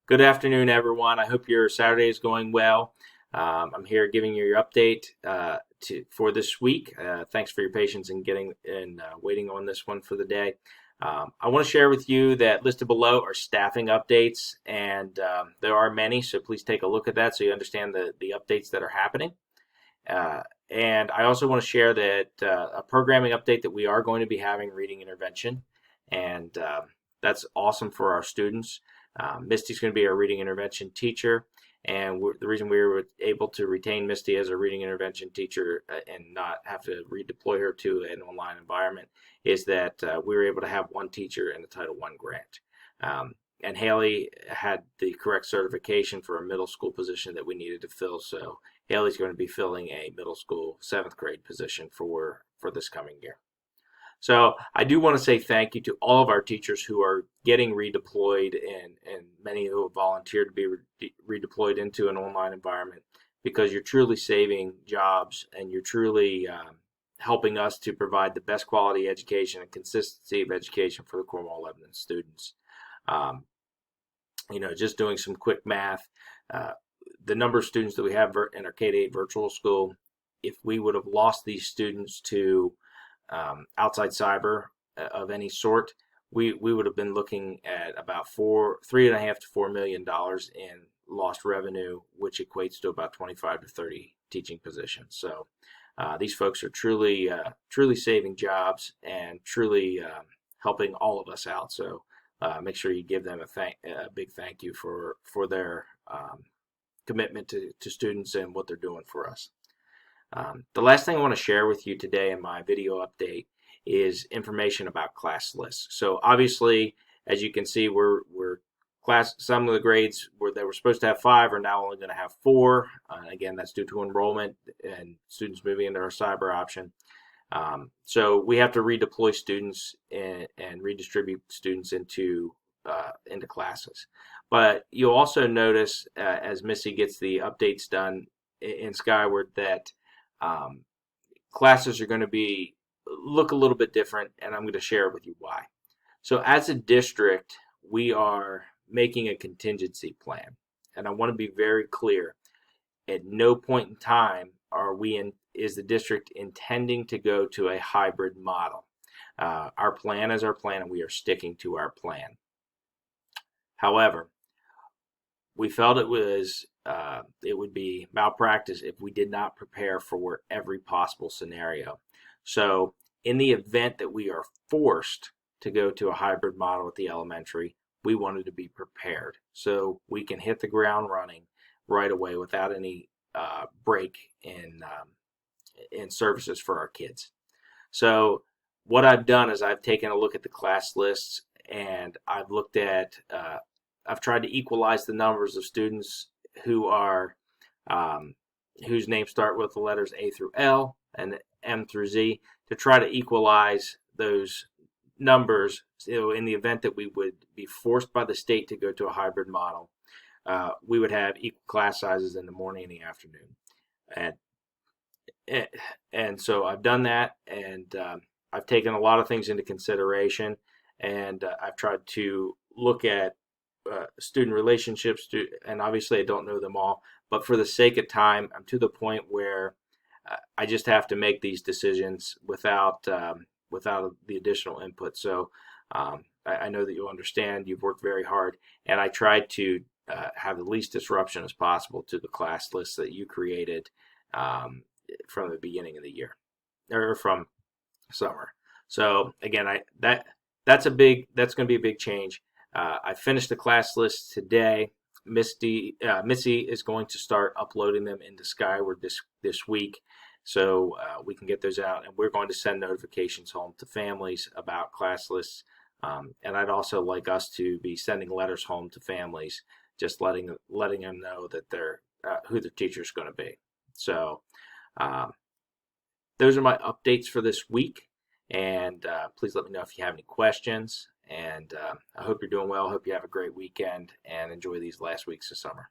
Good afternoon, everyone. I hope your Saturday is going well. I'm here giving you your update for this week. Thanks for your patience in getting and waiting on this one for the day. I want to share with you that listed below are staffing updates, and there are many, so please take a look at that so you understand the updates that are happening. And I also want to share that a programming update that we are going to be having reading intervention, and that's awesome for our students. Misty's going to be our reading intervention teacher, and the reason we were able to retain Misty as a reading intervention teacher and not have to redeploy her to an online environment is that we were able to have one teacher in the Title I grant. And Haley had the correct certification for a middle school position that we needed to fill, so Haley's going to be filling a middle school 7th grade position for this coming year. So I do want to say thank you to all of our teachers who are getting redeployed and many who have volunteered to be redeployed into an online environment, because you're truly saving jobs and you're truly helping us to provide the best quality education and consistency of education for the Cornwall Lebanon students. Just doing some quick math, the number of students that we have in our K-8 virtual school, if we would have lost these students to outside cyber of any sort, we would have been looking at about $3.5 to $4 million in lost revenue, which equates to about 25 to 30 teaching positions. So these folks are truly saving jobs and truly helping all of us out. So make sure you give them a big thank you for their commitment to students and what they're doing for us. The last thing I want to share with you today in my video update is information about class lists. So obviously, as you can see, some of the grades that were supposed to have 5 are now only going to have 4. Again, that's due to enrollment and students moving into our cyber option. So we have to redeploy students and redistribute students into classes. But you'll also notice as Missy gets the updates done in Skyward that classes are going to look a little bit different, and I'm going to share with you why. So as a district, we are making a contingency plan, and I want to be very clear. At no point in time is the district intending to go to a hybrid model. Our plan is our plan, and we are sticking to our plan. However, we felt it would be malpractice if we did not prepare for every possible scenario. So in the event that we are forced to go to a hybrid model at the elementary, we wanted to be prepared so we can hit the ground running right away without any break in services for our kids. So what I've done is I've taken a look at the class lists, and I've looked at I've tried to equalize the numbers of students who are whose names start with the letters A through L and M through Z to try to equalize those numbers. So in the event that we would be forced by the state to go to a hybrid model, we would have equal class sizes in the morning and the afternoon. And so I've done that, and I've taken a lot of things into consideration, and I've tried to look at student relationships, and obviously I don't know them all, but for the sake of time, I'm to the point where I just have to make these decisions without the additional input. So I know that you'll understand. You've worked very hard, and I tried to have the least disruption as possible to the class list that you created from the beginning of the year or from summer. So again, that's going to be a big change. I finished the class list today. Missy is going to start uploading them into Skyward this week, so we can get those out, and we're going to send notifications home to families about class lists. And I'd also like us to be sending letters home to families, just letting them know that they're who their teacher is going to be. So those are my updates for this week, and please let me know if you have any questions. And I hope you're doing well. I hope you have a great weekend and enjoy these last weeks of summer.